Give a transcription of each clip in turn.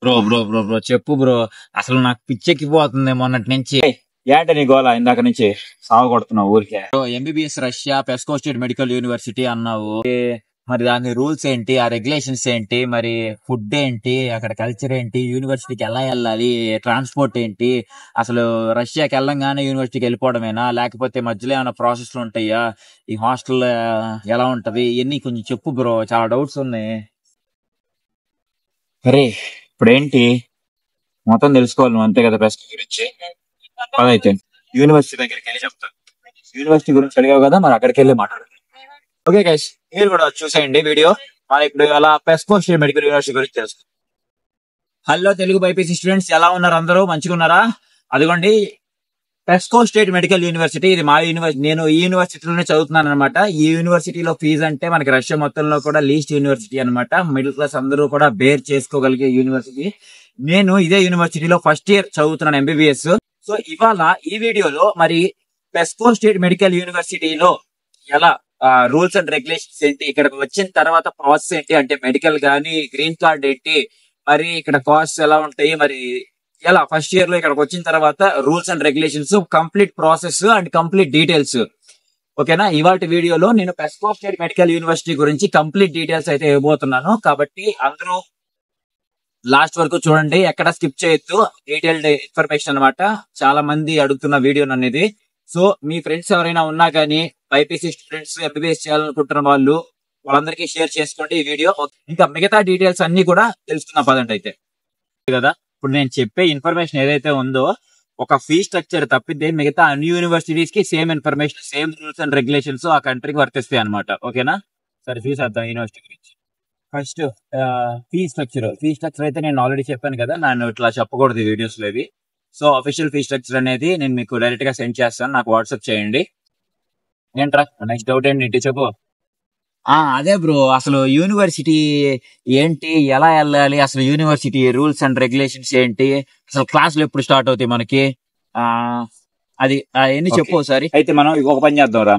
Bro చెప్పు bro. అసలు నాకు పిచ్చెక్కిపోతుంది మొన్నటి నుంచి. ఏంటి నీ గోళ ఇందాక నుంచి సాగు కొడుతున్నావు ఊరికే? MBBS Russia పెస్కో state medical university అన్నావు. మరి దాని రూల్స్ ఏంటి, ఆ రెగ్యులేషన్స్ ఏంటి, మరి ఫుడ్ ఏంటి, అక్కడ కల్చర్ ఏంటి, యూనివర్సిటీకి ఎలా వెళ్ళాలి, ట్రాన్స్పోర్ట్ ఏంటి, అసలు రష్యాకి వెళ్ళంగానే యూనివర్సిటీకి వెళ్ళిపోవడమేనా, లేకపోతే మధ్యలో ఏమైనా ప్రాసెస్లు ఉంటాయా, ఈ హాస్టల్ ఎలా ఉంటది, ఇవన్నీ కొంచెం చెప్పు బ్రో, చాలా డౌట్స్ ఉన్నాయి. అరే ఇప్పుడేంటి మొత్తం తెలుసుకోవాలి నువ్వు, అంతే కదా బెస్ట్ గురించి. అదైతే యూనివర్సిటీ దగ్గరికి వెళ్ళి చెప్తాను. యూనివర్సిటీ గురించి అడిగావు కదా, మరి అక్కడికి వెళ్ళి మాట్లాడు. ఓకే గైస్, మీరు కూడా చూసేయండి వీడియో. మనం ఇప్పుడు అలా పెస్కో స్టేట్ మెడికల్ యూనివర్సిటీ గురించి తెలుసు. హలో తెలుగు బైపీసీ స్టూడెంట్స్, ఎలా ఉన్నారు? అందరూ మంచిగా ఉన్నారా? అదిగోండి పెస్కో స్టేట్ మెడికల్ యూనివర్సిటీ, ఇది మా యూనివర్సిటీ. నేను ఈ యూనివర్సిటీలోనే చదువుతున్నాను అనమాట. ఈ యూనివర్సిటీలో ఫీజు అంటే మనకి రష్యా మొత్తంలో కూడా లీస్ట్ యూనివర్సిటీ అనమాట. మిడిల్ క్లాస్ అందరూ కూడా బేర్ చేసుకోగలిగే యూనివర్సిటీ. నేను ఇదే యూనివర్సిటీలో ఫస్ట్ ఇయర్ చదువుతున్నాను, ఎంబీబీఎస్. సో ఇవాళ ఈ వీడియోలో మరి పెస్కో స్టేట్ మెడికల్ యూనివర్సిటీలో ఎలా రూల్స్ అండ్ రెగ్యులేషన్స్ ఏంటి, ఇక్కడికి వచ్చిన తర్వాత ప్రాసెస్ ఏంటి, అంటే మెడికల్ గానీ గ్రీన్ కార్డ్ ఏంటి, మరి ఇక్కడ కాస్ట్ ఎలా ఉంటాయి, మరి ఎలా ఫస్ట్ ఇయర్ లో ఇక్కడికి వచ్చిన తర్వాత rules and regulations, complete process and complete details. ఓకేనా? ఇవాళ వీడియోలో నేను పెస్కో స్టేట్ మెడికల్ యూనివర్సిటీ గురించి కంప్లీట్ డీటెయిల్స్ అయితే ఇవ్వబోతున్నాను. కాబట్టి అందరూ లాస్ట్ వరకు చూడండి, ఎక్కడ స్కిప్ చేయొద్దు. డీటెయిల్డ్ ఇన్ఫర్మేషన్ అనమాట. చాలా మంది అడుగుతున్న వీడియో అనేది. సో మీ ఫ్రెండ్స్ ఎవరైనా ఉన్నా కానీ బైపీసీ స్టూడెంట్స్, ఎంబీబీఎస్ చేయాలనుకుంటున్న వాళ్ళందరికీ షేర్ చేసుకోండి ఈ వీడియో. ఇంకా మిగతా డీటెయిల్స్ అన్ని కూడా తెలుసుకున్న పదండి అయితే కదా. ఇప్పుడు నేను చెప్పే ఇన్ఫర్మేషన్ ఏదైతే ఉందో, ఒక ఫీ స్ట్రక్చర్ తప్పితే మిగతా అన్ని యూనివర్సిటీస్ కి same information, same rules and regulations ఆ కంట్రీకి వర్తిస్తాయి అనమాట. ఓకేనా? సరే, ఫీజు అర్థం యూనివర్సిటీ గురించి. ఫస్ట్ ఫీ స్ట్రక్చర్ అయితే నేను ఆల్రెడీ చెప్పాను కదా, నేను ఇట్లా చెప్పకూడదు ఈ వీడియోస్ లో ఇవి. సో అఫీషియల్ ఫీ స్ట్రక్చర్ అనేది నేను మీకు డైరెక్ట్ గా సెండ్ చేస్తాను, నాకు వాట్సాప్ చేయండి. ఏంట్రా నెక్స్ట్ డౌట్ ఏంటి చెప్పు. అదే బ్రో, అసలు యూనివర్సిటీ ఏంటి, ఎలా వెళ్ళాలి, అసలు యూనివర్సిటీ రూల్స్ అండ్ రెగ్యులేషన్స్ ఏంటి, అసలు క్లాసులు ఎప్పుడు స్టార్ట్ అవుతాయి మనకి, అది ఎన్ని చెప్పు ఒకసారి. అయితే మనం ఒక పని చేద్దాం రా,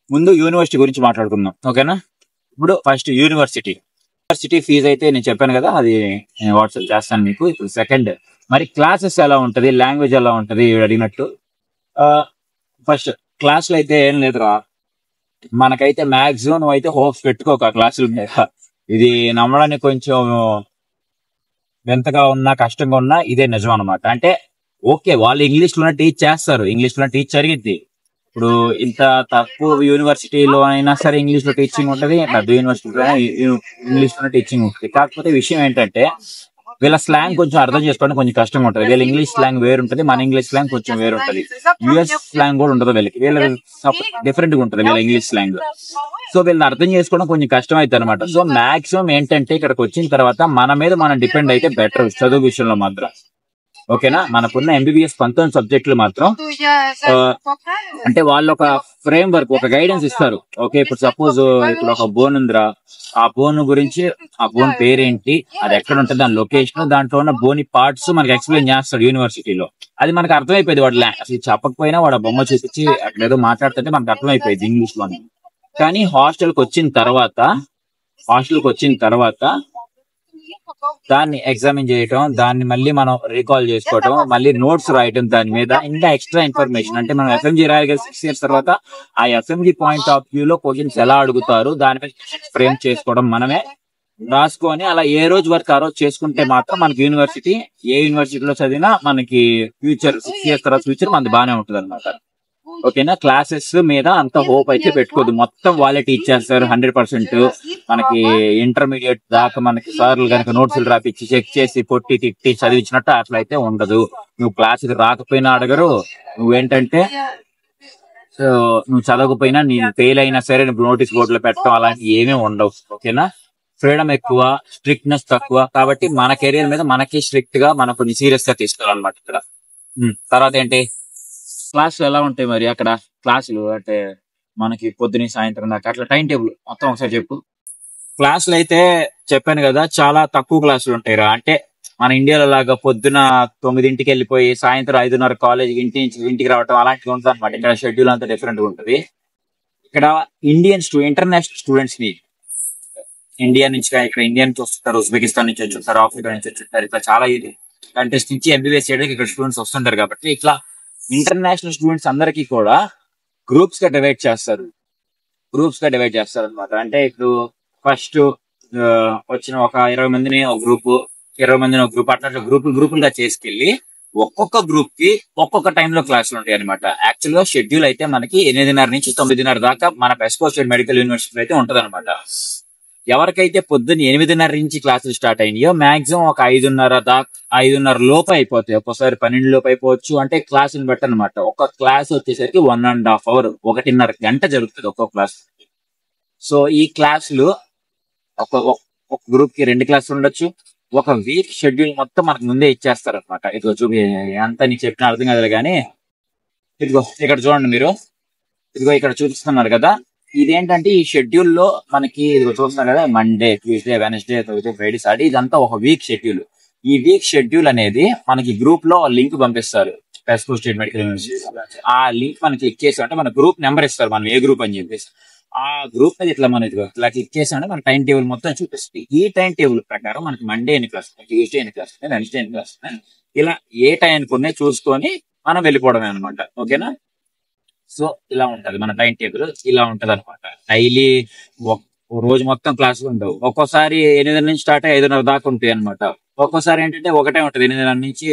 ముందు యూనివర్సిటీ గురించి మాట్లాడుకుందాం. ఓకేనా? ఇప్పుడు ఫస్ట్ యూనివర్సిటీ ఫీజు అయితే నేను చెప్పాను కదా, అది నేను వాట్సాప్ చేస్తాను మీకు. ఇప్పుడు సెకండ్, మరి క్లాసెస్ ఎలా ఉంటది, లాంగ్వేజ్ ఎలా ఉంటది అడిగినట్టు. ఫస్ట్ క్లాసులు అయితే ఏం లేదురా, మనకైతే మాక్సిమం నువ్వు అయితే హోప్స్ పెట్టుకోక క్లాసుల మీద. ఇది నమ్మడానికి కొంచెం వింతగా ఉన్నా కష్టంగా ఉన్నా ఇదే నిజం అనమాట. అంటే ఓకే, వాళ్ళు ఇంగ్లీష్ లోనే టీచ్ చేస్తారు, ఇంగ్లీష్ లోనే టీచ్ జరిగిద్ది. ఇప్పుడు ఇంత తక్కువ యూనివర్సిటీలో అయినా సరే ఇంగ్లీష్ లో టీచింగ్ ఉంటది, పెద్ద యూనివర్సిటీలో ఇంగ్లీష్ లోనే టీచింగ్ ఉంటుంది. కాకపోతే విషయం ఏంటంటే వీళ్ళ స్లాంగ్ కొంచెం అర్థం చేసుకోవడానికి కొంచెం కష్టంగా ఉంటుంది. వీళ్ళ ఇంగ్లీష్ స్లాంగ్ వేరుంటది, మన ఇంగ్లీష్ స్లాంగ్ కొంచెం వేరుంటది. యుఎస్ స్లాంగ్ కూడా ఉండదు వీళ్ళకి, వీళ్ళ డిఫరెంట్ గా ఉంటది వీళ్ళ ఇంగ్లీష్ స్లాంగ్. సో వీళ్ళని అర్థం చేసుకోవడం కొంచెం కష్టం అవుతుంది అనమాట. సో మాక్సిమం ఏంటంటే ఇక్కడికి వచ్చిన తర్వాత మన మీద మనం డిపెండ్ అయితే బెటర్ చదువు విషయంలో మాత్రం. ఓకేనా? మనకున్న ఎంబీబీఎస్ 19 సబ్జెక్టులు మాత్రం అంటే వాళ్ళు ఒక ఫ్రేమ్ వర్క్, ఒక గైడెన్స్ ఇస్తారు. ఓకే, ఇప్పుడు సపోజ్ ఇప్పుడు ఒక బోన్ ఉందిరా, ఆ బోన్ గురించి, ఆ బోన్ పేరేంటి, అది ఎక్కడ ఉంటుంది, దాని లొకేషన్, దాంట్లో ఉన్న బోని పార్ట్స్ మనకి ఎక్స్ప్లెయిన్ చేస్తాడు యూనివర్సిటీలో. అది మనకు అర్థమైపోయింది. వాడు అసలు చెప్పకపోయినా వాడు బొమ్మ చూపించి అక్కడ ఏదో మాట్లాడుతుంటే మనకు అర్థమైపోయింది ఇంగ్లీష్ లో. కానీ హాస్టల్కి వచ్చిన తర్వాత దాన్ని ఎగ్జామిన్ చేయటం, దాన్ని మళ్ళీ మనం రీకాల్ చేసుకోవటం, మళ్ళీ నోట్స్ రాయటం, దాని మీద ఇంకా ఎక్స్ట్రా ఇన్ఫర్మేషన్. అంటే మనం ఎఫ్ఎంజీ రాయాలి 6 years తర్వాత, ఆ ఎఫ్ఎంజీ పాయింట్ ఆఫ్ వ్యూ లో క్వశ్చన్స్ ఎలా అడుగుతారు దానిపై ఫ్రేమ్ చేసుకోవడం మనమే రాసుకొని, అలా ఏ రోజు వరకు ఆ రోజు చేసుకుంటే మాత్రం మనకి యూనివర్సిటీ, ఏ యూనివర్సిటీలో చదివినా మనకి ఫ్యూచర్ 6 years తర్వాత ఫ్యూచర్ మనది బాగానే ఉంటుంది అనమాట. ఓకేనా? క్లాసెస్ మీద అంత హోప్ అయితే పెట్టుకోదు, మొత్తం వాళ్ళే టీచ్ చేస్తారు 100%. మనకి ఇంటర్మీడియట్ దాకా మనకి సార్లు కనుక నోట్స్లు రాపిచ్చి చెక్ చేసి కొట్టి తిట్టి చదివించినట్టు అట్లా అయితే ఉండదు. నువ్వు క్లాసుకి రాకపోయినా అడగరు, నువ్వేంటంటే నువ్వు చదవకపోయినా నేను ఫెయిల్ అయినా సరే నువ్వు నోటీస్ బోర్డులో పెట్టడం అలాంటివి ఏమీ ఉండవు. ఓకేనా? ఫ్రీడమ్ ఎక్కువ, స్ట్రిక్ట్నెస్ తక్కువ. కాబట్టి మన కెరీర్ మీద మనకి స్ట్రిక్ట్ గా మనం కొంచెం సీరియస్ గా తీసుకోవాలన్నమాట ఇక్కడ. తర్వాత ఏంటి, క్లాసులు ఎలా ఉంటాయి మరి అక్కడ? క్లాసులు అంటే మనకి పొద్దున సాయంత్రం దాకా అట్లా టైం టేబుల్ మొత్తం ఒకసారి చెప్పు. క్లాసులు అయితే చెప్పాను కదా, చాలా తక్కువ క్లాసులు ఉంటాయి రా. అంటే మన ఇండియాలో లాగా పొద్దున 9ంటికి వెళ్ళిపోయి సాయంత్రం 5:30 కాలేజ్ ఇంటికి రావటం అలాంటివి ఉంటుంది అనమాట. ఇక్కడ షెడ్యూల్ అంతా డిఫరెంట్ గా ఉంటుంది. ఇక్కడ ఇంటర్నేషనల్ స్టూడెంట్స్ ని ఇండియా నుంచి ఇక్కడ ఇండియా నుంచి వస్తుంటారు, ఉజ్బెకిస్తాన్ నుంచి వచ్చుంటారు, ఆఫ్రికా నుంచి వచ్చుంటారు, ఇట్లా చాలా కంట్రీస్ నుంచి ఎంబీబీఎస్ చేయడానికి ఇక్కడ స్టూడెంట్స్ వస్తుంటారు. కాబట్టి ఇట్లా ఇంటర్నేషనల్ స్టూడెంట్స్ అందరికీ కూడా గ్రూప్స్ గా డివైడ్ చేస్తారు. అనమాట. అంటే ఇప్పుడు ఫస్ట్ వచ్చిన ఒక 20 మందిని ఒక గ్రూప్, 20 మందిని ఒక గ్రూప్, అట్లా గ్రూపులుగా చేసుకెళ్లి ఒక్కొక్క గ్రూప్ కి ఒక్కొక్క టైంలో క్లాసులు ఉంటాయి అనమాట. యాక్చువల్ గా షెడ్యూల్ అయితే మనకి 8:30 నుంచి 9:30 దాకా మన పెస్కో స్టేట్ మెడికల్ యూనివర్సిటీ అయితే ఉంటది అనమాట. ఎవరికైతే పొద్దున్న 8:30 నుంచి క్లాసులు స్టార్ట్ అయినాయో మాక్సిమం ఒక 5:30 లోపు అయిపోతాయి. ఒక్కోసారి 12 లోపు అయిపోవచ్చు. అంటే క్లాసుని బట్టి అనమాట. ఒక క్లాస్ వచ్చేసరికి 1.5 అవర్, 1.5 గంట జరుగుతుంది ఒక్కొక్క క్లాస్. సో ఈ క్లాసులు ఒక గ్రూప్ కి 2 క్లాసులు ఉండొచ్చు. ఒక వీక్ షెడ్యూల్ మొత్తం మనకు ముందే ఇచ్చేస్తారు అనమాట. ఇదిగో చూపి, అంతా నీకు చెప్పిన అర్థం కాదు కానీ ఇదిగో ఇక్కడ చూడండి మీరు, ఇదిగో ఇక్కడ చూపిస్తున్నారు కదా. ఇదేంటంటే ఈ షెడ్యూల్ లో మనకి ఇదిగో చూస్తున్నారు కదా, Monday, Tuesday, Wednesday, Thursday, Friday, Saturday, ఇదంతా ఒక వీక్ షెడ్యూల్. ఈ వీక్ షెడ్యూల్ అనేది మనకి గ్రూప్ లో లింక్ పంపిస్తారు. పెస్కో స్టేట్ మెడికల్ యూనివర్సిటీ ఆ లింక్ మనకి క్లిక్ చేసి అంటే మన గ్రూప్ నెంబర్ ఇస్తారు, మనం ఏ గ్రూప్ అని చెప్పేసి. ఆ గ్రూప్ మీద ఇట్లా మనం ఇట్లా క్లిక్ చేసామంటే మన టైం టేబుల్ మొత్తం చూపిస్తుంది. ఈ టైం టేబుల్ ప్రకారం మనకి మండే ఎన్ని క్లాస్, ట్యూస్డే ఎన్ని క్లాస్, వెనస్డే ఎన్ని క్లాస్, ఇలా ఏ టైంకి ఉన్నాయి చూసుకొని మనం వెళ్ళిపోవడమే అనమాట. ఓకేనా? సో ఇలా ఉంటది మన టైం టేబుల్, ఇలా ఉంటది అనమాట. డైలీ రోజు మొత్తం క్లాసులు ఉండవు. ఒక్కోసారి 8 నుంచి స్టార్ట్ అయ్యి 5:30 దాకా ఉంటాయి అనమాట. ఒక్కోసారి ఏంటంటే ఒకటే ఉంటది, 8 నుంచి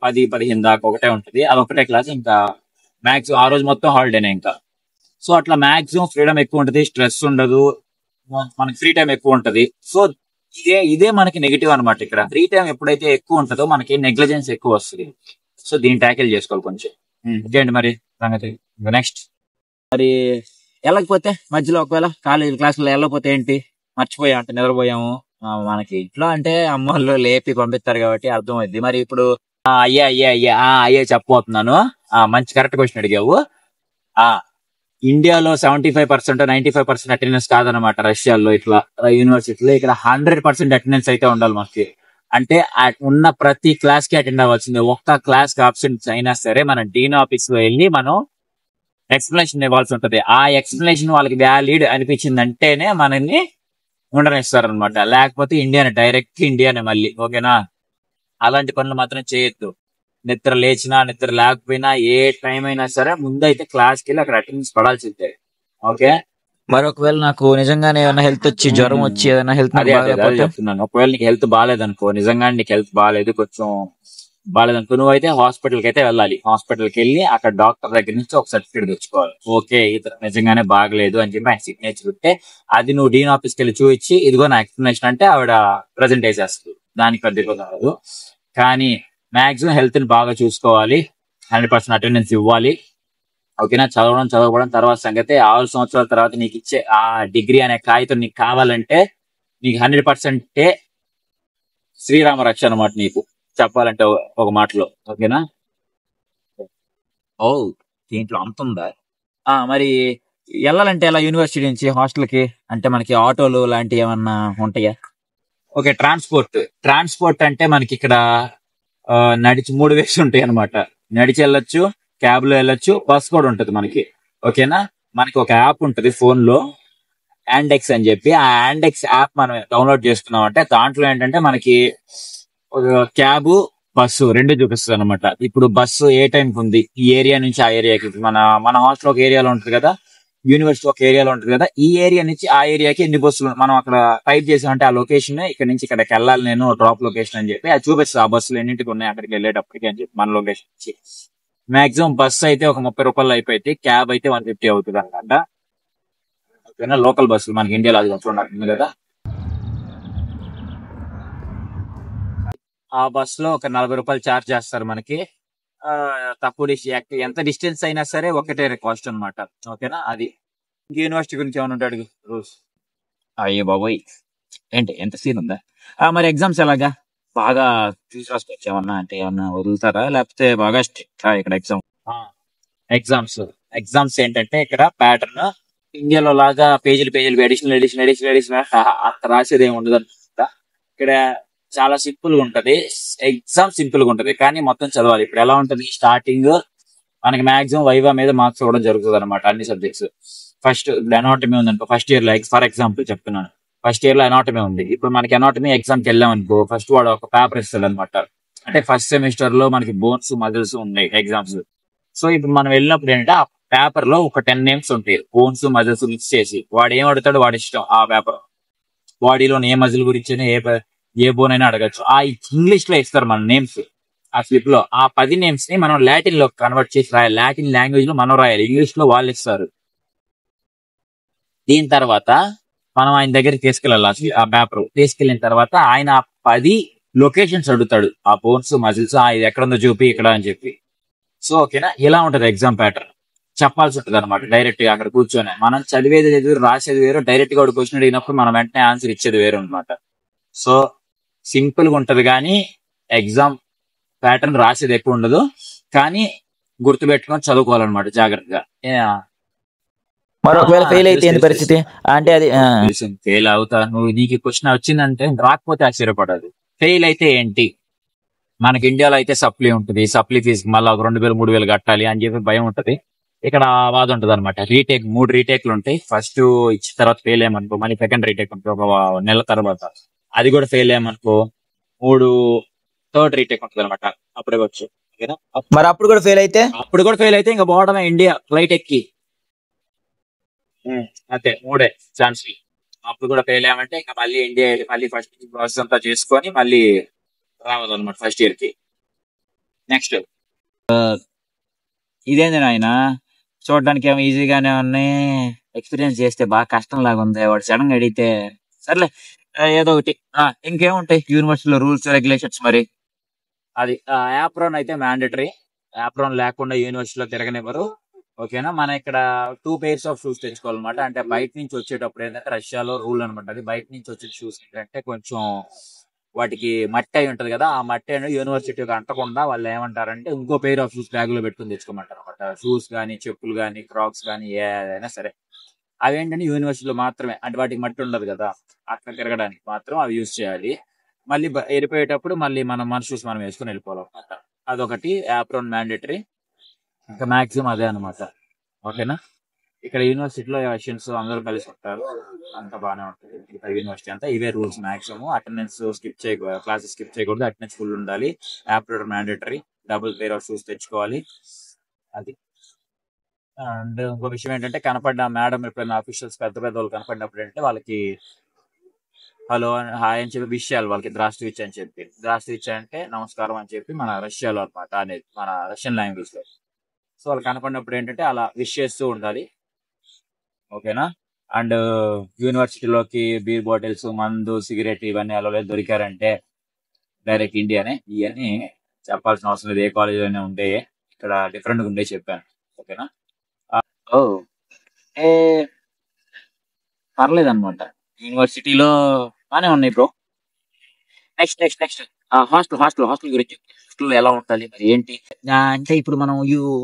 10-15 దాకా ఒకటే ఉంటది. అది ఒకటే క్లాస్. ఇంకా మ్యాక్సిమం ఆ రోజు మొత్తం హాలిడేనే ఇంకా. సో అట్లా మాక్సిమం ఫ్రీడమ్ ఎక్కువ ఉంటది, స్ట్రెస్ ఉండదు, మనకి ఫ్రీ టైం ఎక్కువ ఉంటది. సో ఇదే మనకి నెగిటివ్ అనమాట. ఇక్కడ ఫ్రీ టైం ఎప్పుడైతే ఎక్కువ ఉంటుందో మనకి నెగ్లిజెన్స్ ఎక్కువ వస్తుంది. సో దీన్ని ట్యాకిల్ చేసుకోవాలి కొంచెం. ఇంకేంటి మరి సంగతి? నెక్స్ట్ మరి వెళ్ళకపోతే మధ్యలో ఒకవేళ కాలేజీ క్లాసులో వెళ్ళకపోతే ఏంటి, మర్చిపోయా అంటే నిద్రపోయాము, మనకి ఇంట్లో అంటే అమ్మ వాళ్ళు లేపి పంపిస్తారు కాబట్టి అర్థమైంది. మరి ఇప్పుడు అయ్యే చెప్పబోతున్నాను. మంచి కరెక్ట్ క్వశ్చన్ అడిగావు. ఇండియాలో 75% 95% అటెండెన్స్ కాదనమాట. రష్యాలో ఇట్లా యూనివర్సిటీలో ఇక్కడ 100% అటెండెన్స్ అయితే ఉండాలి మనకి. అంటే ఉన్న ప్రతి క్లాస్ కి అటెండ్ అవ్వాల్సిందే. ఒక్క క్లాస్ కి అబ్సెంట్ అయినా సరే మన డీన్ ఆఫీస్ లో వెళ్ళి మనం ఎక్స్ప్లెనేషన్ ఇవ్వాల్సి ఉంటది. ఆ ఎక్స్ప్లెనేషన్ వాళ్ళకి వ్యాలిడ్ అనిపించిందంటేనే మనల్ని ఉండనిస్తారు అనమాట. లేకపోతే డైరెక్ట్ ఇండియానే మళ్ళీ. ఓకేనా? అలాంటి పనులు మాత్రం చేయొద్దు. నిద్ర లేచినా నిద్ర లేకపోయినా ఏ టైం అయినా సరే ముందైతే క్లాస్కి వెళ్ళి అక్కడ అటెండెన్స్ పడాల్సిందే. ఓకే? మరి ఒకవేళ నాకు నిజంగానే ఏమైనా హెల్త్ వచ్చి జ్వరం వచ్చి ఏదైనా హెల్త్ చెప్తున్నాను. ఒకవేళ నీకు హెల్త్ బాగాలేదనుకో, నిజంగా నీకు హెల్త్ బాగాలేదు, కొంచెం బాగాలేదనుకో, నువ్వైతే హాస్పిటల్కి అయితే వెళ్ళాలి. హాస్పిటల్కి వెళ్ళి అక్కడ డాక్టర్ దగ్గర నుంచి ఒక సర్టిఫికేట్ తెచ్చుకోవాలి. ఓకే ఇతను నిజంగానే బాగలేదు అని చెప్పి ఆయన సిగ్నేచర్ ఉంటే అది నువ్వు డీన్ ఆఫీస్కి వెళ్ళి చూపించి ఇదిగో నా ఎక్స్ప్లెనేషన్ అంటే ఆవిడ ప్రజెంట్ చేసేస్తుంది. దానికి పెద్ద కాదు. కానీ మాక్సిమం హెల్త్ ని బాగా చూసుకోవాలి. 100% అటెండెన్స్ ఇవ్వాలి. ఓకేనా? చదవడం తర్వాత సంగతి. 6 సంవత్సరాల తర్వాత నీకు ఇచ్చే ఆ డిగ్రీ అనే కాగితం నీకు కావాలంటే నీకు 100% శ్రీరామ రక్ష అనమాట నీకు, చెప్పాలంటే ఒక మాటలో. ఓకేనా? ఓ దీంట్లో అంత ఉందా? మరి వెళ్ళాలంటే ఎలా యూనివర్సిటీ నుంచి హాస్టల్కి అంటే మనకి ఆటోలు లాంటివి ఏమన్నా ఉంటాయా? ఓకే, ట్రాన్స్పోర్ట్ అంటే మనకి ఇక్కడ నడిచి 3 వేస్ ఉంటాయి అనమాట. నడిచి వెళ్ళొచ్చు, క్యాబ్ లో వెళ్ళొచ్చు, బస్ కూడా ఉంటది మనకి. ఓకేనా? మనకి ఒక యాప్ ఉంటది ఫోన్ లో, యాండెక్స్ అని చెప్పి. ఆ యాండెక్స్ యాప్ మనం డౌన్లోడ్ చేసుకున్నాం అంటే దాంట్లో ఏంటంటే మనకి క్యాబ్, బస్సు 2 చూపిస్తుంది అనమాట. ఇప్పుడు బస్సు ఏ టైంకి ఉంది, ఈ ఏరియా నుంచి ఆ ఏరియాకి, మన హాస్టల్ ఒక ఏరియాలో ఉంటుంది కదా, యూనివర్సిటీ ఒక ఏరియాలో ఉంటుంది కదా, ఈ ఏరియా నుంచి ఆ ఏరియాకి ఎన్ని బస్సులు మనం అక్కడ టైప్ చేసామంటే ఆ లొకేషన్ ఇక్కడ నుంచి ఇక్కడికి వెళ్ళాలి నేను, డ్రాప్ లొకేషన్ అని చెప్పి అది చూపిస్తుంది. ఆ బస్సులు ఎన్నింటికి ఉన్నాయి అక్కడికి వెళ్ళేటప్పటికి అని చెప్పి మన లొకేషన్ నుంచి. మాక్సిమం బస్సు అయితే ఒక 30 రూపాయలు అయిపోయింది, క్యాబ్ అయితే 150 అవుతుంది అనమాట. ఓకేనా? లోకల్ బస్సులు మనకి ఇండియాలో అది చూడండి కదా. ఆ బస్ లో ఒక 40 రూపాయలు ఛార్జ్ చేస్తారు మనకి. తక్కువ ఎంత డిస్టెన్స్ అయినా సరే ఒకటే కాస్ట్ అనమాట. ఓకేనా? అది యూనివర్సిటీ గురించి ఏమైనా ఉంటాడు రూల్స్? అయ్యో బాబోయ్, ఏంటి ఎంత సీన్ ఉందా? మరి ఎగ్జామ్స్ ఎలాగా? బాగా చూసి రాసుకోవచ్చు ఏమన్నా? అంటే ఏమన్నా వదులుతారా లేకపోతే బాగా స్ట్రిక్ట్ ఇక్కడ ఎగ్జామ్స్ ఏంటంటే ఇక్కడ ప్యాటర్న్ ఇండియాలో లాగా పేజీలు అడిషనల్ అంత రాసేది ఏమి ఉండదు అనమాట. ఇక్కడ చాలా సింపుల్ గా ఉంటది. ఎగ్జామ్ సింపుల్ గా ఉంటది కానీ మొత్తం చదవాలి. ఇప్పుడు ఎలా ఉంటది, స్టార్టింగ్ మనకి మాక్సిమం వైవా మీద మార్క్స్ ఇవ్వడం జరుగుతుంది అనమాట. అన్ని సబ్జెక్ట్స్. ఫస్ట్ అనాటమీ ఉందనుకో, ఫస్ట్ ఇయర్ లో ఫర్ ఎగ్జాంపుల్ చెప్తున్నాను, ఫస్ట్ ఇయర్ లో అనాటమీ ఉంది. ఇప్పుడు మనకి అనాటమీ ఎగ్జామ్ కి వెళ్ళాం అనుకో, ఫస్ట్ వాడు ఒక పేపర్ ఇస్తాడు అనమాట. అంటే ఫస్ట్ సెమిస్టర్ లో మనకి బోన్స్ మజిల్స్ ఉన్నాయి ఎగ్జామ్స్. సో ఇప్పుడు మనం వెళ్ళినప్పుడు ఏంటంటే ఆ పేపర్ లో ఒక 10 నేమ్స్ ఉంటాయి, బోన్స్ మజిల్స్ మిక్స్ చేసి. వాడు ఏం అడుగుతాడు వాడి ఇష్టం. ఆ పేపర్ బాడీలో ఏ మజిల్ గురించి అయినా ఏ బోన్ అయినా అడగచ్చు. ఆ ఇంగ్లీష్ లో ఇస్తారు మన నేమ్స్ ఆ స్లిప్ లో. ఆ 10 నేమ్స్ ని మనం లాటిన్ లో కన్వర్ట్ చేసి రాయాలి. లాటిన్ లాంగ్వేజ్ లో మనం రాయాలి, ఇంగ్లీష్ లో వాళ్ళు ఇస్తారు. దీని తర్వాత మనం ఆయన దగ్గరికి తీసుకెళ్ళాలి. ఆ పేపర్ తీసుకెళ్ళిన తర్వాత ఆయన 10 లొకేషన్స్ అడుగుతాడు, ఆ బోన్స్ మజిల్స్ ఇది ఎక్కడ ఉందో చూపి ఇక్కడ అని చెప్పి. సో ఓకేనా, ఇలా ఉంటది ఎగ్జామ్ ప్యాటర్న్. చెప్పాల్సి ఉంటుంది అనమాట డైరెక్ట్ గా అక్కడ కూర్చొని. మనం చదివేది వేరు, రాసేది వేరు. డైరెక్ట్ గా ఒక క్వశ్చన్ అడిగినప్పుడు మనం వెంటనే ఆన్సర్ ఇచ్చేది వేరు అనమాట. సో సింపుల్ గా ఉంటది కానీ ఎగ్జామ్ ప్యాటర్న్ రాసేది ఎక్కువ ఉండదు, కానీ గుర్తుపెట్టుకొని చదువుకోవాలన్నమాట జాగ్రత్తగా. మరి ఒకవేళ ఫెయిల్ అయితే ఏంది పరిస్థితి? అంటే అది ఫెయిల్ అవుతా, నువ్వు నీకు క్వశ్చన్ వచ్చిందంటే రాకపోతే ఆశ్చర్యపడదు. ఫెయిల్ అయితే ఏంటి, మనకి ఇండియాలో అయితే సప్లీ ఉంటుంది, సప్లీ ఫీజు మళ్ళీ ఒక 2000 3000 కట్టాలి అని చెప్పి భయం ఉంటది. ఇక్కడ బాధ ఉంటది అనమాట. రీటేక్ 3 రీటేక్లు ఉంటాయి. ఫస్ట్ ఇచ్చిన తర్వాత ఫెయిల్ అయ్యామనుకో మళ్ళీ సెకండ్ రీటేక్ ఉంటుంది ఒక నెల తర్వాత. అది కూడా ఫెయిల్ అయ్యామనుకో 3 థర్డ్ రీటేక్ ఉంటుంది అనమాట. అప్పుడే వచ్చు. ఓకేనా, మరి అప్పుడు కూడా ఫెయిల్ అయితే ఇంకా పోవడమే ఇండియా ఫ్లైట్ ఎక్కి. అంతే, 3 ఛాన్స్. అప్పుడు కూడా ఫెయిల్ అయ్యామంటే ఇంకా మళ్ళీ ఇండియా వెళ్ళి మళ్ళీ ఫస్ట్ ప్రాసెస్ అంతా చేసుకొని మళ్ళీ రావాలన్నమాట ఫస్ట్ ఇయర్ కి. నెక్స్ట్ ఇదేంది నాయన, చూడడానికి ఏమో ఈజీగానే ఉన్నాయి, ఎక్స్పీరియన్స్ చేస్తే బాగా కష్టం లాగా ఉంది. వాడు సడన్ గా అడిగితే సర్లే ఏదో ఒకటి. ఇంకేముంటాయి యూనివర్సిటీలో రూల్స్ రెగ్యులేషన్స్ మరి. అది యాప్రాన్ అయితే మ్యాండేటరీ. యాప్రాన్ లేకుండా యూనివర్సిటీలో తిరగనివ్వరు. ఓకేనా, మన ఇక్కడ 2 pairs ఆఫ్ షూస్ తెచ్చుకోవాలన్నమాట. అంటే బయట నుంచి వచ్చేటప్పుడు ఏంటంటే రష్యాలో రూల్ అనమాట. అది బయట నుంచి వచ్చే షూస్ ఏంటంటే కొంచెం వాటికి మట్టి అయి ఉంటది కదా, ఆ మట్టి అనేది యూనివర్సిటీకి అంటకుండా వాళ్ళు ఏమంటారంటే ఇంకో పెయిర్ ఆఫ్ షూస్ బ్యాగ్ లో పెట్టుకుని తెచ్చుకోమంటారు అనమాట. షూస్ కానీ చెప్పులు కానీ క్రాక్స్ కానీ ఏదైనా సరే అవి ఏంటంటే యూనివర్సిటీలో మాత్రమే, అంటే వాటికి మట్టి ఉండదు కదా, అక్కడ తిరగడానికి మాత్రం అవి యూజ్ చేయాలి. మళ్ళీ వెళ్ళిపోయేటప్పుడు మళ్ళీ మన షూస్ మనం వేసుకుని వెళ్ళిపోవాలన్నమాట. అదొకటి యాప్రాన్ మ్యాండేటరీ. ఇంకా మాక్సిమం అదే అనమాట. ఓకేనా, ఇక్కడ యూనివర్సిటీలో రష్యన్స్ అందరూ కలిసి ఉంటారు, అంత బాగానే ఉంటుంది. ఇక్కడ యూనివర్సిటీ అంతా ఇవే రూల్స్ మాక్సిమం. అటెండెన్స్ స్కిప్ చేయకూడదు, క్లాసెస్ స్కిప్ చేయకూడదు, అటెండెన్స్ ఫుల్ ఉండాలి, apron mandatory, double pair of shoes తెచ్చుకోవాలి. అది. అండ్ ఇంకో విషయం ఏంటంటే కనపడ్డ మేడం ఎప్పుడైనా ఆఫీషియల్స్ పెద్ద పెద్ద వాళ్ళు కనపడినప్పుడు అంటే వాళ్ళకి హలో హాయ్ అని చెప్పి విష్ చేయాలి వాళ్ళకి. ద్రాస్ట్విచ్ అని చెప్పి, ద్రాస్ట్విచ్ అంటే నమస్కారం అని చెప్పి మన రష్యాలో అనమాట, అనేది మన రష్యన్ లాంగ్వేజ్ లో. సో వాళ్ళు కనపడినప్పుడు ఏంటంటే అలా విష్ చేస్తూ ఉండాలి. ఓకేనా, అండ్ యూనివర్సిటీలోకి బీర్ బాటిల్స్, మందు, సిగరెట్ ఇవన్నీ అలా దొరికారంటే డైరెక్ట్ ఇండియానే. ఇవన్నీ చెప్పాల్సిన అవసరం లేదు, ఏ కాలేజీలోనే ఉండే. ఇక్కడ డిఫరెంట్ గా ఉండే చెప్పాను. ఓకేనా, ఓ ఏ పర్లేదు అనమాట. యూనివర్సిటీలో బానే ఉన్నాయి bro. Next next next hostel గురించి. హాస్టల్ ఎలా ఉండాలి మరి ఏంటి అంటే ఇప్పుడు మనం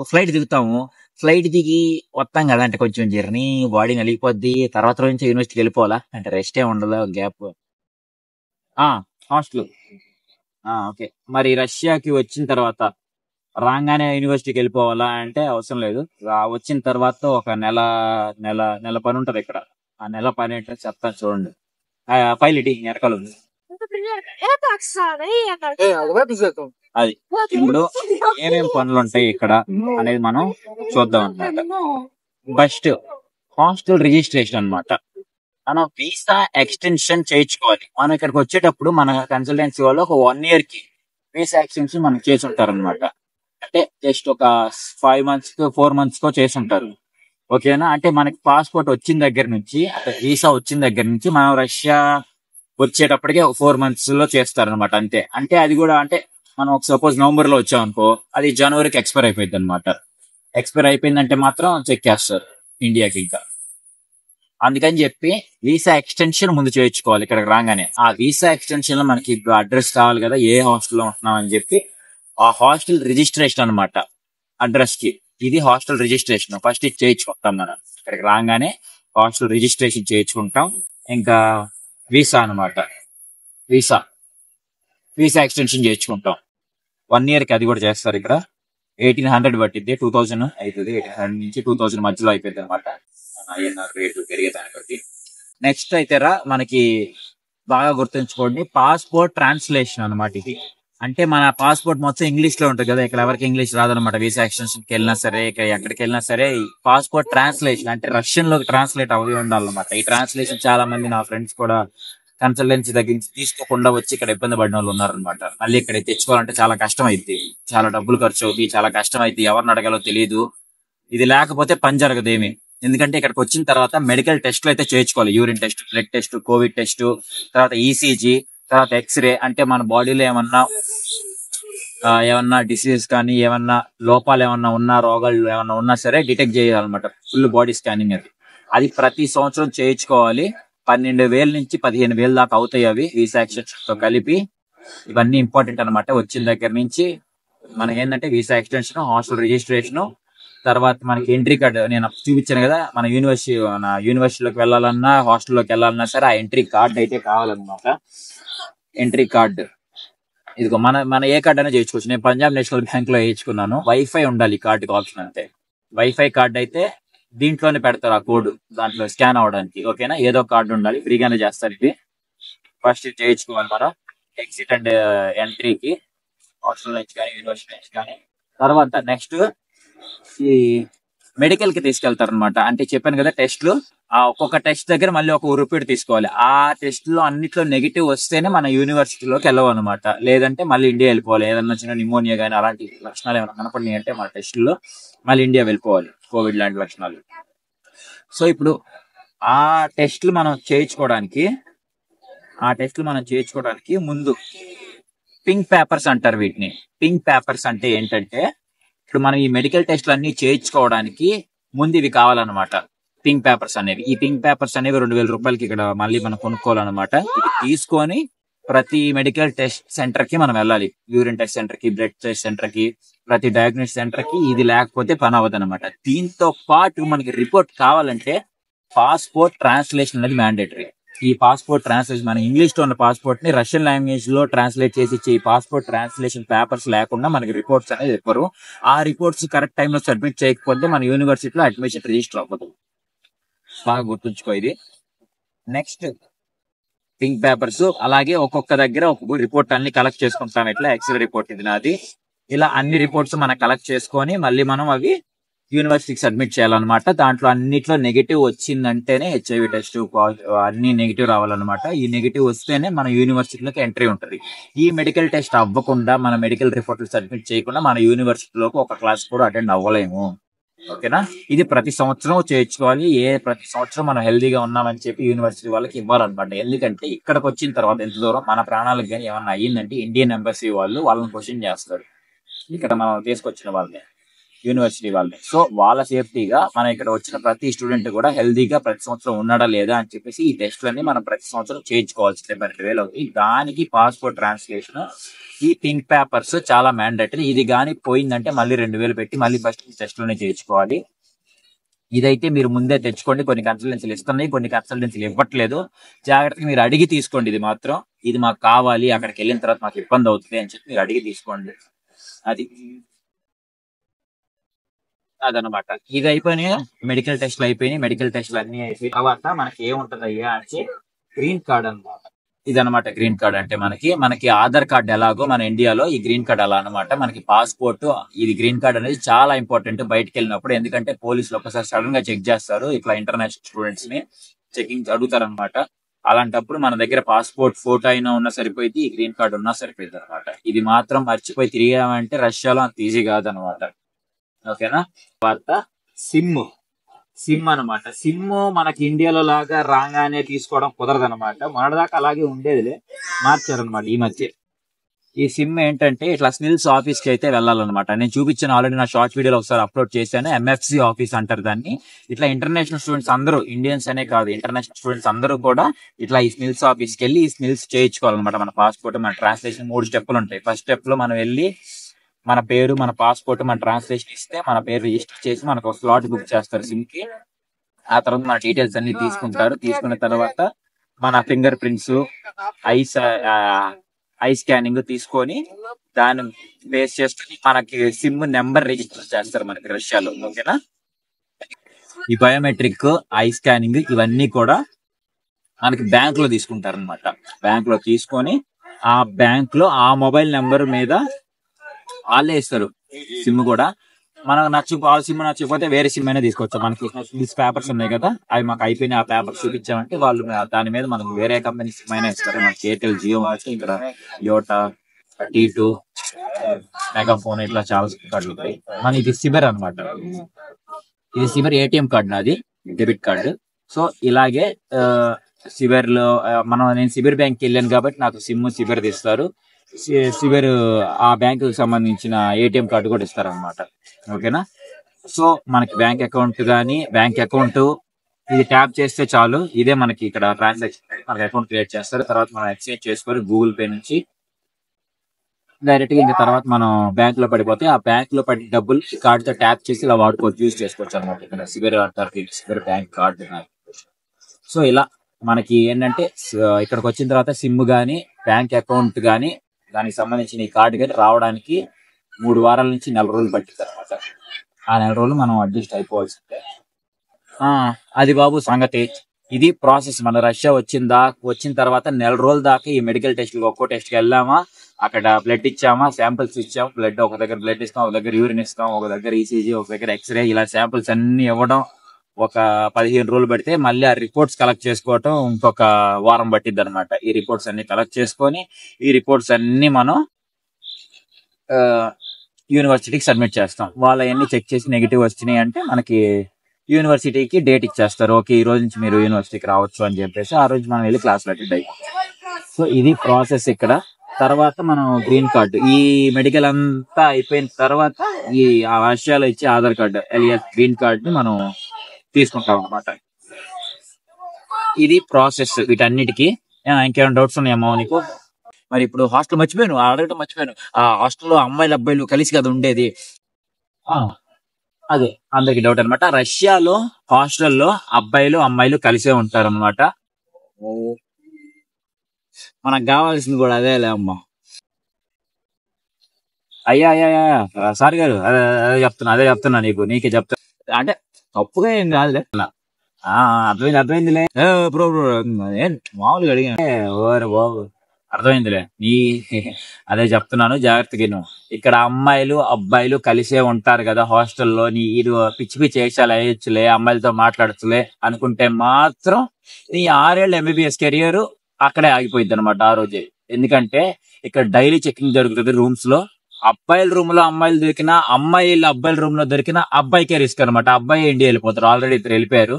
ఫ్లైట్ దిగుతాము, ఫ్లైట్ దిగి వస్తాం కదా, అంటే కొంచెం జర్నీ బాడీ నలిగిపోద్ది. తర్వాత నుంచి యూనివర్సిటీకి వెళ్ళిపోవాలా అంటే రెస్ట్ ఏ ఉండదు, గ్యాప్. Hostel okay. మరి రష్యాకి వచ్చిన తర్వాత రాగానే యూనివర్సిటీకి వెళ్ళిపోవాలా అంటే అవసరం లేదు. వచ్చిన తర్వాత ఒక నెల నెల నెల పని ఉంటది ఇక్కడ. ఆ నెల పని ఏంటో చెప్తాను చూడండి. ఫైల్ ఇటీ వెనకాల ఉంది అది. ఇప్పుడు ఏమేమి పనులు ఉంటాయి ఇక్కడ అనేది మనం చూద్దాం అన్నమాట. ఫస్ట్ హాస్టల్ రిజిస్ట్రేషన్ అన్నమాట. మనం వీసా ఎక్స్టెన్షన్ చేయించుకోవాలి. మనం ఇక్కడికి వచ్చేటప్పుడు మన కన్సల్టెన్సీ వాళ్ళు ఒక 1 year కి వీసా ఎక్స్టెన్షన్ మనకి చేసి ఉంటారు అనమాట. అంటే జస్ట్ ఒక 5 months 4 months చేసి ఉంటారు. ఓకేనా, అంటే మనకి పాస్పోర్ట్ వచ్చిన దగ్గర నుంచి, అంటే వీసా వచ్చిన దగ్గర నుంచి మనం రష్యా వచ్చేటప్పటికే ఒక 4 months లో చేస్తారు అనమాట. అంతే. అంటే అది కూడా అంటే మనం ఒక సపోజ్ నవంబర్ లో వచ్చాం అనుకో, అది జనవరికి ఎక్స్పైర్ అయిపోయింది అనమాట. ఎక్స్పైర్ అయిపోయిందంటే మాత్రం చెక్ చేస్తారు ఇండియాకి. ఇంకా అందుకని చెప్పి వీసా ఎక్స్టెన్షన్ ముందు చేయించుకోవాలి. ఇక్కడికి రాగానే ఆ వీసా ఎక్స్టెన్షన్ లో మనకి అడ్రస్ కావాలి కదా, ఏ హాస్టల్లో ఉంటున్నాం అని చెప్పి ఆ హాస్టల్ రిజిస్ట్రేషన్ అనమాట. అడ్రస్ కి ఇది హాస్టల్ రిజిస్ట్రేషన్ ఫస్ట్ ఇది చేయించుకుంటాం. మనం ఇక్కడికి రాగానే హాస్టల్ రిజిస్ట్రేషన్ చేయించుకుంటాం. ఇంకా వీసా అనమాట, వీసా ఎక్స్టెన్షన్ చేయించుకుంటాం 1 year కి. అది కూడా చేస్తారు ఇక్కడ. 1800 పట్టిద్ది, 2000 అవుతుంది. 1800 నుంచి 2000 మధ్యలో అయిపోయింది అనమాట. రేటు పెరిగేదాన్ని బట్టి. నెక్స్ట్ అయితే మనకి బాగా గుర్తుంచుకోండి, పాస్పోర్ట్ ట్రాన్స్లేషన్ అన్నమాట ఇది. అంటే మన పాస్పోర్ట్ మొత్తం ఇంగ్లీష్ లో ఉంటుంది కదా, ఇక్కడ ఎవరికి ఇంగ్లీష్ రాదనమాట. వీసా ఎక్స్టెన్షన్ కి వెళ్ళినా సరే, ఇక్కడ ఎక్కడికి వెళ్ళినా సరే పాస్పోర్ట్ ట్రాన్స్లేషన్ అంటే రష్యన్ లోకి ట్రాన్స్లేట్ అవి ఉండాలన్నమాట. ఈ ట్రాన్స్లేషన్ చాలా మంది నా ఫ్రెండ్స్ కూడా కన్సల్టెన్సీ దగ్గర నుంచి తీసుకోకుండా వచ్చి ఇక్కడ ఇబ్బంది పడిన వాళ్ళు ఉన్నారనమాట. మళ్ళీ ఇక్కడ తెచ్చుకోవాలంటే చాలా కష్టం అయింది, చాలా డబ్బులు ఖర్చు అవుతుంది, చాలా కష్టం అయింది, ఎవరిని అడగాలో తెలియదు. ఇది లేకపోతే పని జరగదు ఏమి. ఎందుకంటే ఇక్కడికి వచ్చిన తర్వాత మెడికల్ టెస్ట్లు అయితే చేయించుకోవాలి. Urine test, blood test, Covid test, తర్వాత ఈసీజీ, తర్వాత ఎక్స్రే. అంటే మన బాడీలో ఏమన్నా డిసీజ్ కానీ ఏమన్నా లోపాలు ఏమన్నా ఉన్నా, రోగాలు ఏమన్నా ఉన్నా సరే డిటెక్ట్ చేయాలన్నమాట. ఫుల్ బాడీ స్కానింగ్ అది ప్రతి సంవత్సరం చేయించుకోవాలి. 12,000 నుంచి 15,000 దాకా అవుతాయి అవి వీసా ఎక్స్టెన్షన్ తో కలిపి. ఇవన్నీ ఇంపార్టెంట్ అనమాట. వచ్చిన దగ్గర నుంచి మనకి ఏంటంటే వీసా ఎక్స్టెన్షన్, హాస్టల్ రిజిస్ట్రేషన్, తర్వాత మనకి ఎంట్రీ కార్డు నేను చూపించాను కదా, మన యూనివర్సిటీలోకి వెళ్ళాలన్నా హాస్టల్లోకి వెళ్ళాలన్నా సరే ఆ ఎంట్రీ కార్డు అయితే కావాలన్నమాట. ఎంట్రీ కార్డు ఇదిగో మన ఏ కార్డు అయినా చేయించుకోవచ్చు. నేను పంజాబ్ నేషనల్ బ్యాంక్ లో వేయించుకున్నాను. వైఫై ఉండాలి ఈ కార్డుకి ఆప్షన్. అంతే, వైఫై కార్డు అయితే దీంట్లోనే పెడతారు ఆ కోడ్, దాంట్లో స్కాన్ అవడానికి. ఓకేనా, ఏదో కార్డు ఉండాలి, ఫ్రీగానే చేస్తారు ఇది. ఫస్ట్ ఇది చేయించుకోవాలి మనం ఎగ్జిట్ అండ్ ఎంట్రీకి, హాస్టల్ నుంచి కానీ యూనివర్సిటీ నుంచి కానీ. తర్వాత నెక్స్ట్ ఈ మెడికల్ కి తీసుకెళ్తారు అనమాట. అంటే చెప్పాను కదా టెస్ట్లు, ఆ ఒక్కొక్క టెస్ట్ దగ్గర మళ్ళీ ఒక రూపాయి తీసుకోవాలి. ఆ టెస్ట్ లో అన్నిట్లో నెగిటివ్ వస్తేనే మన యూనివర్సిటీలోకి వెళ్ళవన్నమాట. లేదంటే మళ్ళీ ఇండియా వెళ్ళిపోవాలి. ఏదన్నా చిన్న నిమోనియా కానీ అలాంటి లక్షణాలు ఏమైనా కనపడినాయి అంటే మన టెస్టుల్లో మళ్ళీ ఇండియా వెళ్ళిపోవాలి, కోవిడ్ లాంటి లక్షణాలు. సో ఇప్పుడు ఆ టెస్ట్లు మనం చేయించుకోవడానికి ముందు పింక్ పేపర్స్ అంటారు వీటిని. పింక్ పేపర్స్ అంటే ఏంటంటే, ఇప్పుడు మనం ఈ మెడికల్ టెస్ట్లు అన్ని చేయించుకోవడానికి ముందు ఇవి కావాలన్నమాట, పింక్ పేపర్స్ అనేవి. ఈ పింక్ పేపర్స్ అనేవి 2,000 రూపాయలకి ఇక్కడ మళ్ళీ మనం కొనుక్కోవాలన్నమాట. ఇది తీసుకొని ప్రతి మెడికల్ టెస్ట్ సెంటర్ కి మనం వెళ్ళాలి. యూరిన్ టెస్ట్ సెంటర్ కి, బ్లడ్ టెస్ట్ సెంటర్ కి, ప్రతి డయాగ్నోసిస్ సెంటర్ కి. ఇది లేకపోతే పని అవ్వదు అనమాట. దీంతో పాటు మనకి రిపోర్ట్ కావాలంటే పాస్పోర్ట్ ట్రాన్స్లేషన్ అనేది మ్యాండేటరీ. ఈ పాస్పోర్ట్ ట్రాన్స్లేషన్, మన ఇంగ్లీష్ లో ఉన్న పాస్పోర్ట్ ని రష్యన్ లాంగ్వేజ్ లో ట్రాన్స్లేట్ చేసి ఇచ్చే ఈ పాస్పోర్ట్ ట్రాన్స్లేషన్ పేపర్స్ లేకుండా మనకి రిపోర్ట్స్ అనేది ఇవ్వరు. ఆ రిపోర్ట్స్ కరెక్ట్ టైంలో సబ్మిట్ చేయకపోతే మన యూనివర్సిటీలో అడ్మిషన్ రిజిస్టర్ అవ్వదు. బాగా గుర్తుంచుకో ఇది. నెక్స్ట్ పింక్ పేపర్స్, అలాగే ఒక్కొక్క దగ్గర ఒక్కొక్క రిపోర్ట్ అన్ని కలెక్ట్ చేసుకుంటాం. ఇట్లా ఎక్స్రే రిపోర్ట్ ఇది నాది. ఇలా అన్ని రిపోర్ట్స్ మనం కలెక్ట్ చేసుకొని మళ్ళీ మనం అవి యూనివర్సిటీకి సబ్మిట్ చేయాలన్నమాట. దాంట్లో అన్నిట్లో నెగిటివ్ వచ్చిందంటేనే హెచ్ఐవి టెస్ట్ అన్ని నెగిటివ్ రావాలన్నమాట. ఈ నెగిటివ్ వస్తేనే మన యూనివర్సిటీలోకి ఎంట్రీ ఉంటుంది. ఈ మెడికల్ టెస్ట్ అవ్వకుండా, మన మెడికల్ రిపోర్ట్లు సబ్మిట్ చేయకుండా మన యూనివర్సిటీలోకి ఒక క్లాస్ కూడా అటెండ్ అవ్వలేము. ఓకేనా, ఇది ప్రతి సంవత్సరం చేయించుకోవాలి. ప్రతి సంవత్సరం మనం హెల్దీగా ఉన్నామని చెప్పి యూనివర్సిటీ వాళ్ళకి ఇవ్వాలన్నమాట. ఎందుకంటే ఇక్కడికి వచ్చిన తర్వాత ఎంత దూరం మన ప్రాణాలకు కానీ ఏమన్నా అయ్యిందంటే ఇండియన్ ఎంబసీ వాళ్ళని క్వశ్చన్ చేస్తారు, ఇక్కడ మనం తీసుకొచ్చిన వాళ్ళని, యూనివర్సిటీ వాళ్ళని. సో వాళ్ళ సేఫ్టీగా మనం ఇక్కడ వచ్చిన ప్రతి స్టూడెంట్ కూడా హెల్దీగా ప్రతి సంవత్సరం ఉన్నాడా లేదా అని చెప్పేసి ఈ టెస్ట్లన్నీ మనం ప్రతి సంవత్సరం చేయించుకోవాల్సిందే. 12,000 అవుతుంది. దానికి పాస్పోర్ట్ ట్రాన్స్లేషన్, ఈ పింక్ పేపర్స్ చాలా మ్యాండేటరీ. ఇది కానీ పోయిందంటే మళ్ళీ 2,000 పెట్టి మళ్ళీ ఫస్ట్ టెస్ట్లోనే చేయించుకోవాలి. ఇదైతే మీరు ముందే తెచ్చుకోండి. కొన్ని కన్సల్టెన్సీలు ఇస్తున్నాయి, కొన్ని కన్సల్టెన్సీలు ఇవ్వట్లేదు. జాగ్రత్తగా మీరు అడిగి తీసుకోండి. ఇది మాకు కావాలి, అక్కడికి వెళ్ళిన తర్వాత మాకు ఇబ్బంది అవుతుంది అని చెప్పి మీరు అడిగి తీసుకోండి. అదనమాట. ఇది అయిపోయినాయి, మెడికల్ టెస్ట్లు అయిపోయినాయి. మెడికల్ టెస్ట్లు అన్ని అయిపోయిన తర్వాత మనకి ఏముంటది అయ్యా అంటే గ్రీన్ కార్డ్ అనమాట. ఇదనమాట గ్రీన్ కార్డ్ అంటే మనకి ఆధార్ కార్డ్ ఎలాగో మన ఇండియాలో ఈ గ్రీన్ కార్డ్ అలా అనమాట. మనకి పాస్పోర్ట్, ఇది గ్రీన్ కార్డ్ అనేది చాలా ఇంపార్టెంట్ బయటకు వెళ్ళినప్పుడు. ఎందుకంటే పోలీసులు ఒకసారి సడన్ గా చెక్ చేస్తారు, ఇట్లా ఇంటర్నేషనల్ స్టూడెంట్స్ ని చెకింగ్ అడుగుతారు అనమాట. అలాంటప్పుడు మన దగ్గర పాస్పోర్ట్ ఫోటో అయినా ఉన్నా సరిపోయింది, ఈ గ్రీన్ కార్డ్ ఉన్నా సరిపోయింది అనమాట. ఇది మాత్రం మర్చిపోయి తిరిగామంటే రష్యాలో అంత ఈజీ కాదనమాట. ఓకేనా, తర్వాత సిమ్ అనమాట. సిమ్ మనకి ఇండియాలో లాగా రాగానే తీసుకోవడం కుదరదు అనమాట. మొన్నటిదాకా అలాగే ఉండేదిలే, మార్చారనమాట ఈ మధ్య. ఈ సిమ్ ఏంటంటే ఇట్లా స్నిల్స్ ఆఫీస్ కి అయితే వెళ్ళాలన్నమాట. నేను చూపించాను ఆల్రెడీ, నా షార్ట్ వీడియోలో ఒకసారి అప్లోడ్ చేశాను. MFC ఆఫీస్ అంటారు దాన్ని. ఇట్లా ఇంటర్నేషనల్ స్టూడెంట్స్ అందరూ, ఇండియన్స్ అనే కాదు, ఇంటర్నేషనల్ స్టూడెంట్స్ అందరూ కూడా ఇట్లా ఈ స్నిల్స్ ఆఫీస్ కి వెళ్ళి ఈ స్నిల్స్ చేయించుకోవాలన్నమాట. మన పాస్పోర్ట్, మన ట్రాన్స్లేషన్ 3 స్టెప్పులు ఉంటాయి. ఫస్ట్ స్టెప్ లో మనం వెళ్ళి మన పేరు, మన పాస్పోర్ట్, మన ట్రాన్స్లేషన్ ఇస్తే మన పేరు రిజిస్టర్ చేసి మనకు ఒక స్లాట్ బుక్ చేస్తారు సిమ్ కి. ఆ తర్వాత మన డీటెయిల్స్ అన్ని తీసుకుంటారు. తీసుకున్న తర్వాత మన ఫింగర్ ప్రింట్స్, ఐ స్కానింగ్ తీసుకొని దాన్ని బేస్ చేసుకుని మనకి సిమ్ నెంబర్ రిజిస్టర్ చేస్తారు మనకి రష్యాలో. ఓకేనా, ఈ బయోమెట్రిక్, ఐ స్కానింగ్ ఇవన్నీ కూడా మనకి బ్యాంక్ లో తీసుకుంటారు అనమాట. బ్యాంక్ లో తీసుకొని ఆ బ్యాంక్ లో ఆ మొబైల్ నెంబర్ మీద వాళ్ళే ఇస్తారు సిమ్ కూడా. మనకు వాళ్ళ సిమ్ నచ్చకపోతే వేరే సిమ్ అయినా తీసుకోవచ్చు. మనకి పేపర్స్ ఉన్నాయి కదా, అవి మాకు అయిపోయినాయి, ఆ పేపర్స్ చూపించామంటే వాళ్ళు దాని మీద మనకు వేరే కంపెనీ సిమ్ అయినా ఇస్తారు. మనకి ఎయిర్టెల్, జియో, ఇక్కడ యోటా, T2, మెగాఫోన్, ఇట్లా చాలా కార్డులు ఉంటాయి. మన ఇది సిబర్ అనమాట. ఇది సిబర్ ఏటీఎం కార్డు, నాది డెబిట్ కార్డు. సో ఇలాగే సిబర్ లో నేను సిబర్ బ్యాంక్కి వెళ్ళాను కాబట్టి నాకు సిమ్ సిబర్ ఇస్తారు. సిబర్ ఆ బ్యాంకు సంబంధించిన ఏటీఎం కార్డు కూడా ఇస్తారు అనమాట. ఓకేనా. సో మనకి బ్యాంక్ అకౌంట్ ఇది ట్యాప్ చేస్తే చాలు, ఇదే మనకి ఇక్కడ ట్రాన్సాక్షన్ మనకి అకౌంట్ క్రియేట్ చేస్తారు. తర్వాత మనం ఎక్స్చేంజ్ చేసుకొని గూగుల్ పే నుంచి డైరెక్ట్ గా ఇంకా తర్వాత మనం బ్యాంక్ లో పడిపోతే ఆ బ్యాంక్ లో పడి డబ్బులు కార్డ్ తో ట్యాప్ చేసి ఇలా వాడుకోవచ్చు, యూజ్ చేసుకోవచ్చు అనమాట. ఇక్కడ సిబర్ అంటారు, సిబర్ బ్యాంక్ కార్డు. సో ఇలా మనకి ఏంటంటే ఇక్కడికి వచ్చిన తర్వాత సిమ్ గానీ బ్యాంక్ అకౌంట్ గానీ దానికి సంబంధించిన ఈ కార్డు కానీ రావడానికి 3 వారాల నుంచి 4 రోజులు పట్టింది అనమాట. ఆ 4 రోజులు మనం అడ్జస్ట్ అయిపోవాల్సిందే. అది బాబు సంగతి. ఇది ప్రాసెస్. మన రష్యా వచ్చిన తర్వాత 4 రోజుల దాకా ఈ మెడికల్ టెస్ట్లు ఒక్కో టెస్ట్కి వెళ్ళామా, అక్కడ బ్లడ్ ఇచ్చామా, శాంపిల్స్ ఇచ్చాము. ఒక దగ్గర బ్లడ్ ఇస్తాం, ఒక దగ్గర యూరిన్ ఇస్తాం, ఒక దగ్గర ఈసీజీ, ఒక దగ్గర ఎక్స్రే, ఇలా శాంపిల్స్ అన్ని ఇవ్వడం ఒక 15 రోజులు పడితే మళ్ళీ ఆ రిపోర్ట్స్ కలెక్ట్ చేసుకోవటం ఇంకొక వారం పట్టిద్ది అనమాట. ఈ రిపోర్ట్స్ అన్ని కలెక్ట్ చేసుకొని ఈ రిపోర్ట్స్ అన్ని మనం యూనివర్సిటీకి సబ్మిట్ చేస్తాం. వాళ్ళు అవన్నీ చెక్ చేసి నెగిటివ్ వచ్చినాయి అంటే మనకి యూనివర్సిటీకి డేట్ ఇచ్చేస్తారు. ఓకే, ఈ రోజు నుంచి మీరు యూనివర్సిటీకి రావచ్చు అని చెప్పేసి ఆ రోజు మనం వెళ్ళి క్లాసులు అటెండ్ అయ్యాం. సో ఇది ప్రాసెస్ ఇక్కడ. తర్వాత మనం గ్రీన్ కార్డు, ఈ మెడికల్ అంతా అయిపోయిన తర్వాత ఈ రష్యాలో ఇచ్చే Aadhaar card alias green card ని మనం తీసుకుంటాం అనమాట. ఇది ప్రాసెస్ వీటన్నిటికీ. ఇంకేమైనా డౌట్స్ ఉన్నాయమ్మా నీకు? మరి ఇప్పుడు హాస్టల్ అడగటం మర్చిపోయాను. ఆ హాస్టల్లో అమ్మాయిలు అబ్బాయిలు కలిసి కదా ఉండేది? అదే అందరికి డౌట్ అనమాట. రష్యాలో హాస్టల్లో అబ్బాయిలు అమ్మాయిలు కలిసే ఉంటారు అనమాట. మనకు కావాల్సింది కూడా అదేలే అమ్మా. అయ్యా సార్ గారు, అదే చెప్తున్నా నీకే చెప్తా. అంటే తప్పుగా ఏం కాదులే, అర్థమైందిలే బ్రో. మామూలుగా అడిగా, ఓరే బాబు అర్థమైందిలే. అదే చెప్తున్నాను, జాగ్రత్తగా. ఇక్కడ అమ్మాయిలు అబ్బాయిలు కలిసే ఉంటారు కదా హాస్టల్లో. ఇది పిచ్చి వేషాలు వేయచ్చులే, అమ్మాయిలతో మాట్లాడచ్చులే అనుకుంటే మాత్రం నీ 6 ఏళ్ళ MBBS కెరియర్ అక్కడే ఆగిపోయింది అనమాట ఆ రోజే. ఎందుకంటే ఇక్కడ డైలీ చెకింగ్ జరుగుతుంది రూమ్స్ లో. అబ్బాయిల రూమ్ లో అమ్మాయిలు దొరికినా, అబ్బాయిల రూమ్ లో దొరికినా అబ్బాయికే రిస్క్ అనమాట. అబ్బాయి ఇండియా వెళ్ళిపోతారు, ఆల్రెడీ 2 వెళ్ళిపోయారు.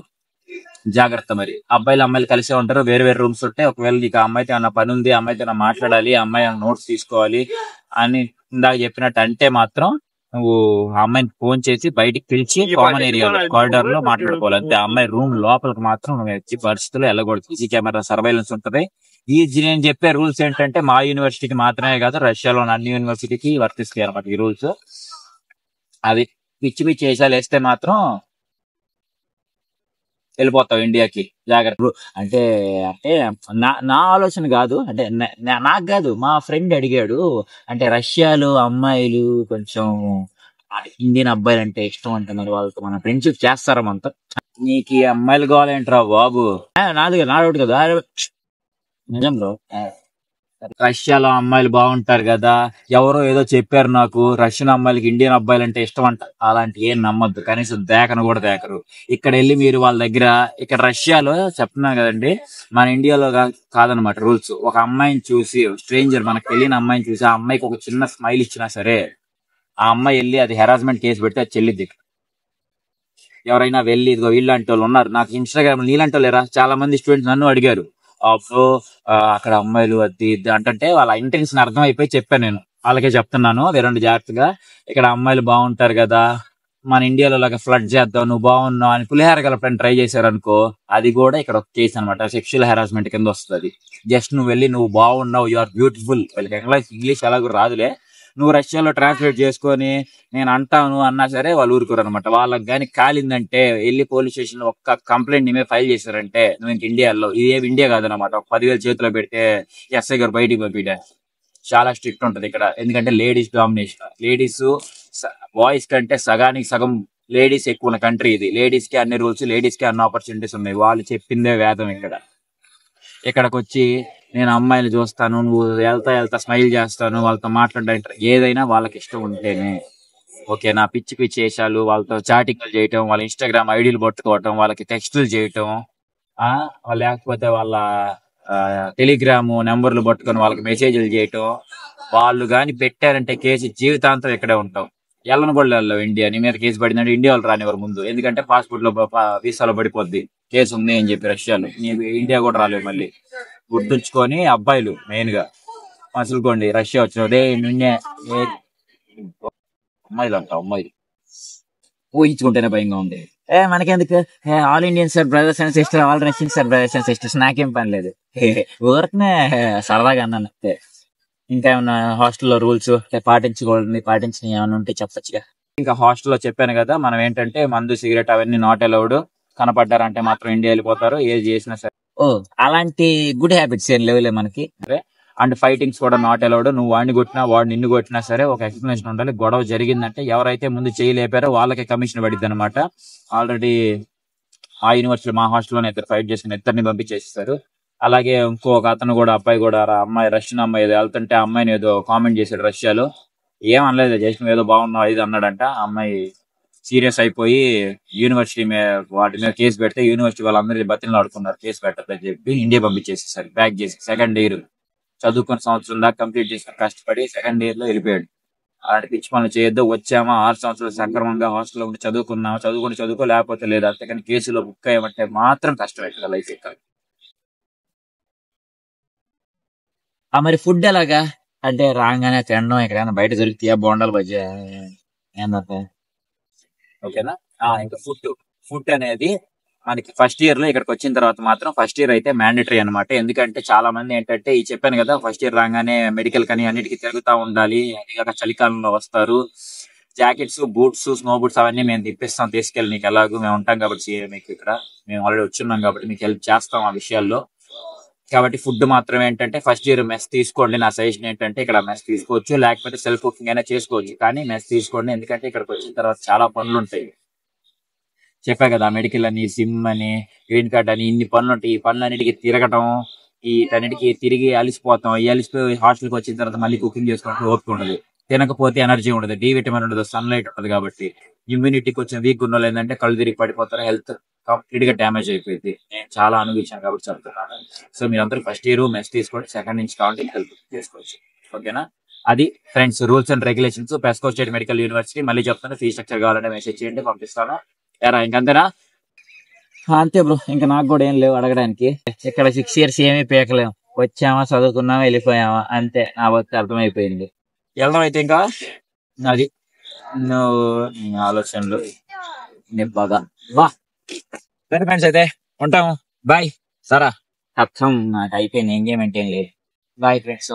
జాగ్రత్త. మరి అబ్బాయిలు అమ్మాయిలు కలిసే ఉంటారు, వేరే వేరే రూమ్స్ ఉంటాయి. ఒకవేళ నీకు అమ్మాయితో ఏమన్నా పని ఉంది, అమ్మాయితో మాట్లాడాలి, అమ్మాయి నోట్స్ తీసుకోవాలి అని ఇందాక చెప్పినట్టు అంటే మాత్రం నువ్వు ఆ అమ్మాయిని ఫోన్ చేసి బయటికి పిలిచి కామన్ ఏరియాలో కారిడార్ లో మాట్లాడుకోవాలి అంతే. అమ్మాయి రూమ్ లోపలికి మాత్రం వచ్చి పరిస్థితుల్లో వెళ్ళకూడదు. సీసీ కెమెరా సర్వైలెన్స్ ఉంటది. నేను చెప్పే రూల్స్ ఏంటంటే మా యూనివర్సిటీకి మాత్రమే కాదు, రష్యాలో అన్ని యూనివర్సిటీకి వర్తిస్తాయి అనమాట ఈ రూల్స్. అది పిచ్చి వేషాలు వేస్తే మాత్రం వెళ్ళిపోతావు ఇండియాకి, జాగ్రత్త. అంటే అంటే నా ఆలోచన కాదు, అంటే నాకు కాదు, మా ఫ్రెండ్ అడిగాడు. అంటే రష్యాలో అమ్మాయిలు కొంచెం ఇండియన్ అబ్బాయిలు అంటే ఇష్టం అంటున్నారు, వాళ్ళతో మనం ఫ్రెండ్షిప్ చేస్తారమంతా. నీకు ఈ అమ్మాయిలు కావాలేంట్రా బాబు? నా డౌట్ కదా, నిజం బ్రో. రష్యాలో అమ్మాయిలు బాగుంటారు కదా, ఎవరో ఏదో చెప్పారు నాకు, రష్యన్ అమ్మాయిలకి ఇండియన్ అబ్బాయిలు అంటే ఇష్టం అంట. అలాంటి ఏం నమ్మద్దు, కనీసం దేకను కూడా దేకరు. ఇక్కడ వెళ్ళి మీరు వాళ్ళ దగ్గర, ఇక్కడ రష్యాలో చెప్తున్నా కదండి, మన ఇండియాలో కాదనమాట రూల్స్. ఒక అమ్మాయిని చూసి, స్ట్రేంజర్ మనకు తెలియని అమ్మాయిని చూసి ఆ అమ్మాయికి ఒక చిన్న స్మైల్ ఇచ్చినా సరే, ఆ అమ్మాయి వెళ్ళి అది హెరాస్మెంట్ కేసు పెడితే అది చెల్లిద్ది. ఎవరైనా వెళ్ళి ఇదిగో వీళ్ళంటి వాళ్ళు ఉన్నారు, నాకు ఇన్స్టాగ్రామ్ నీలాంటి వాళ్ళు లేరా, చాలా మంది స్టూడెంట్స్ నన్ను అడిగారు. సో అక్కడ అమ్మాయిలు అది ఇది అంటే వాళ్ళ ఇంటెన్షన్ అర్థం అయిపోయి చెప్పాను. నేను వాళ్ళకే చెప్తున్నాను, వేరండి జాగ్రత్తగా. ఇక్కడ అమ్మాయిలు బాగుంటారు కదా, మన ఇండియాలో లాగా ఫ్లడ్ చేద్దాం, నువ్వు బాగున్నావు అని పులిహార కలపడానికి ట్రై చేశారు అనుకో, అది కూడా ఇక్కడ ఒక కేసు అనమాట, సెక్షువల్ హెరాస్మెంట్ కింద వస్తుంది. జస్ట్ నువ్వు వెళ్ళి నువ్వు బాగున్నావు, యు ఆర్ బ్యూటిఫుల్, వాళ్ళకి ఇంగ్లీష్ ఎలాగో రాదులే, నువ్వు రష్యాలో ట్రాన్స్లేట్ చేసుకొని నేను అంటాను అన్నా సరే వాళ్ళు ఊరుకోరు అనమాట. వాళ్ళకి కానీ కాలిందంటే వెళ్ళి పోలీస్ స్టేషన్ లో ఒక్క కంప్లైంట్ నీ మీద ఫైల్ చేశారంటే నువ్వు ఇంక ఇండియాలో, ఇదేమి ఇండియా కాదనమాట. ఒక 10,000 చేతిలో పెడితే ఎస్ఐ గారు బయటికి పంపిడే. చాలా స్ట్రిక్ట్ ఉంటది ఇక్కడ, ఎందుకంటే లేడీస్ డామినేషన్. లేడీస్ బాయ్స్ కంటే సగానికి సగం లేడీస్ ఎక్కువ ఉన్న కంట్రీ ఇది. లేడీస్ కి అన్ని రూల్స్, లేడీస్ కి అన్ని ఆపర్చునిటీస్ ఉన్నాయి. వాళ్ళు చెప్పిందే వేదం ఇక్కడ. ఇక్కడికి వచ్చి నేను అమ్మాయిలు చూస్తాను, నువ్వు వెళ్తా వెళ్తా స్మైల్ చేస్తాను, వాళ్ళతో మాట్లాడడం ఏదైనా వాళ్ళకి ఇష్టం ఉంటేనే. ఓకేనా? పిచ్చి పిచ్చి వేషాలు, వాళ్ళతో చాటింగ్లు చేయటం, వాళ్ళ ఇన్స్టాగ్రామ్ ఐడీలు పట్టుకోవటం, వాళ్ళకి టెక్స్టులు చేయటం, ఆ లేకపోతే వాళ్ళ టెలిగ్రామ్ నెంబర్లు పట్టుకొని వాళ్ళకి మెసేజ్లు చేయటం, వాళ్ళు గాని పెట్టారంటే కేసు జీవితాంతం ఇక్కడే ఉంటాం. వెళ్ళను కూడా వెళ్ళవు ఇండియా. నీ మీద కేసు పడిందంటే ఇండియా వాళ్ళు రానివ్వరు ముందు, ఎందుకంటే పాస్పోర్ట్ లో వీసాలో పడిపోద్ది కేసు ఉంది అని చెప్పి రష్యాలో. నీకు ఇండియా కూడా రాలేవు మళ్ళీ. గుర్తుంచుకొని అబ్బాయిలు మెయిన్ గా మసులుకోండి. రష్యా వచ్చిన నిన్నే అమ్మాయిలు అంట, అమ్మాయిలు ఊహించుకుంటేనే భయంగా ఉంది. మనకెందుకు, all Indians sir brothers and sister, all Russians sir brothers and sisters, నాకేం పని లేదు. ఊరికనే సరదాగా అన్నాను అంతే. ఇంకా ఏమన్నా హాస్టల్లో రూల్స్ పాటించిన ఏమైనా ఉంటే చెప్పొచ్చుగా. ఇంకా హాస్టల్లో చెప్పాను కదా, మనం ఏంటంటే మందు సిగరెట్ అవన్నీ నాట్ అలౌడ్. కనపడ్డారంటే మాత్రం ఇండియా వెళ్ళిపోతారు, ఏది చేసినా సరే. అలాంటి గుడ్ హ్యాబిట్స్ ఏం లేవులే మనకి. అండ్ ఫైటింగ్స్ కూడా నాట్ అలౌడ్. నువ్వు వాడిని కొట్టినా వాడు నిన్ను కొట్టినా సరే ఒక ఎక్స్ప్లెనేషన్ ఉండాలి. గొడవ జరిగిందంటే ఎవరైతే ముందు చేయలేపారో వాళ్ళకి కమిషన్ పడిద్ది అనమాట. ఆల్రెడీ ఆ యూనివర్సిటీ మా హాస్టల్లోనే ఇద్దరు ఫైట్ చేసిన ఇద్దరిని పంపించేస్తారు. అలాగే ఇంకొక అతను కూడా, అబ్బాయి కూడా, అమ్మాయి రష్యన్ అమ్మాయి ఏదో వెళ్తుంటే అమ్మాయిని ఏదో కామెంట్ చేశాడు రష్యాలో. ఏమనలేదు, జస్ట్ ఏదో బాగున్నావు ఇది అన్నాడంట. అమ్మాయి సీరియస్ అయిపోయి యూనివర్సిటీ వాటి మీద కేసు పెడితే యూనివర్సిటీ వాళ్ళందరూ బతిని ఆడుకున్నారు కేసు పెట్టదని చెప్పి ఇండియా పంపించేసేసారు బ్యాక్ చేసి. సెకండ్ ఇయర్ చదువుకున్న సంవత్సరం దాకా కంప్లీట్ చేసిన కష్టపడి సెకండ్ ఇయర్ లో వెళ్ళిపోయాడు. అలాంటి పిచ్చి పనులు చేయొద్దు. వచ్చామా 6 సంవత్సరాలు సక్రమంగా హాస్టల్లో ఉండి చదువుకున్నామా, చదువుకో లేకపోతే లేదు. అంతేకాని కేసులో బుక్ అయ్యమంటే మాత్రం కష్టం అవుతుంది లైఫ్ ఎక్కాలి. మరి ఫుడ్ ఎలాగా అంటే రాగానే తినడం, ఎక్కడైనా బయట దొరికితే బోండాలు బజ్జీ ఏందంటే ఓకేనా. ఇంకా ఫుడ్ అనేది మనకి ఫస్ట్ ఇయర్ లో ఇక్కడికి వచ్చిన తర్వాత మాత్రం ఫస్ట్ ఇయర్ అయితే మ్యాండేటరీ అనమాట. ఎందుకంటే చాలా మంది ఏంటంటే ఈ చెప్పాను కదా, ఫస్ట్ ఇయర్ రాగానే మెడికల్ కని అన్నిటికీ తిరుగుతా ఉండాలి. అదిగాక చలికాలంలో వస్తారు. జాకెట్స్, బూట్స్, స్నో బూట్స్ అవన్నీ మేము తిప్పిస్తాం, తీసుకెళ్ళి నీకు ఎలాగో మేము ఉంటాం కాబట్టి మీకు ఇక్కడ మేము ఆల్రెడీ వచ్చున్నాం కాబట్టి మీకు హెల్ప్ చేస్తాం ఆ విషయాల్లో. కాబట్టి ఫుడ్ మాత్రం ఏంటంటే ఫస్ట్ ఇయర్ మెస్ తీసుకోండి. నా సజెషన్ ఏంటంటే ఇక్కడ మెస్ తీసుకోవచ్చు, లేకపోతే సెల్ఫ్ కుకింగ్ అయినా చేసుకోవచ్చు, కానీ మెస్ తీసుకోండి. ఎందుకంటే ఇక్కడికి వచ్చిన తర్వాత చాలా పనులు ఉంటాయి. చెప్పా కదా, మెడికల్ అని, సిమ్ అని, గ్రీన్ కార్డ్ అని, ఇన్ని పనులు ఉంటాయి. ఈ పనులన్నిటికీ తిరగటం, వీటన్నిటికీ తిరిగి అలిసిపోతాం. ఈ అలిసిపోయి హాస్టల్కి వచ్చిన తర్వాత మళ్ళీ కుకింగ్ చేసుకుంటూ ఓపిక ఉండదు, తినకపోతే ఎనర్జీ ఉండదు, డి విటమిన్ ఉండదు, సన్లైట్ ఉండదు. కాబట్టి ఇమ్యూనిటీకి వచ్చిన వీక్ ఉన్న వాళ్ళు ఏంటంటే కళ్ళు తిరిగి పడిపోతారు, హెల్త్ కంప్లీట్ గా డ్యామేజ్ అయిపోయింది. నేను చాలా అనుభవించాను కాబట్టి చెప్తున్నాను. సో మీరందరూ ఫస్ట్ ఇయర్ మెస్ తీసుకోండి, సెకండ్ నుంచి కావాలి హెల్ప్ చేసుకోవచ్చు. ఓకేనా? అది friends rules and regulations పెస్కో state medical university. మళ్ళీ చెప్తాను, ఫీ స్ట్రక్చర్ కావాలంటే మెసేజ్ చేయండి, పంపిస్తాను. ఎరా ఇంకంతేనా? అంతే బ్రో, ఇంకా నాకు కూడా ఏం లేవు అడగడానికి. ఇక్కడ 6 years ఏమీ పీకలేము. వచ్చామా, చదువుకున్నామా, వెళ్ళిపోయామా, అంతే. నా బతుకు అర్థమైపోయింది. వెళ్దాం అయితే ఇంకా. అది నువ్వు ఆలోచనలు బాగా వా ఫ్రెండ్స్. అయితే ఉంటాము, బాయ్. సరా అర్థం నాకు అయిపోయింది, ఎంజాయ్మెంట్ ఏం లేదు. Bye friends.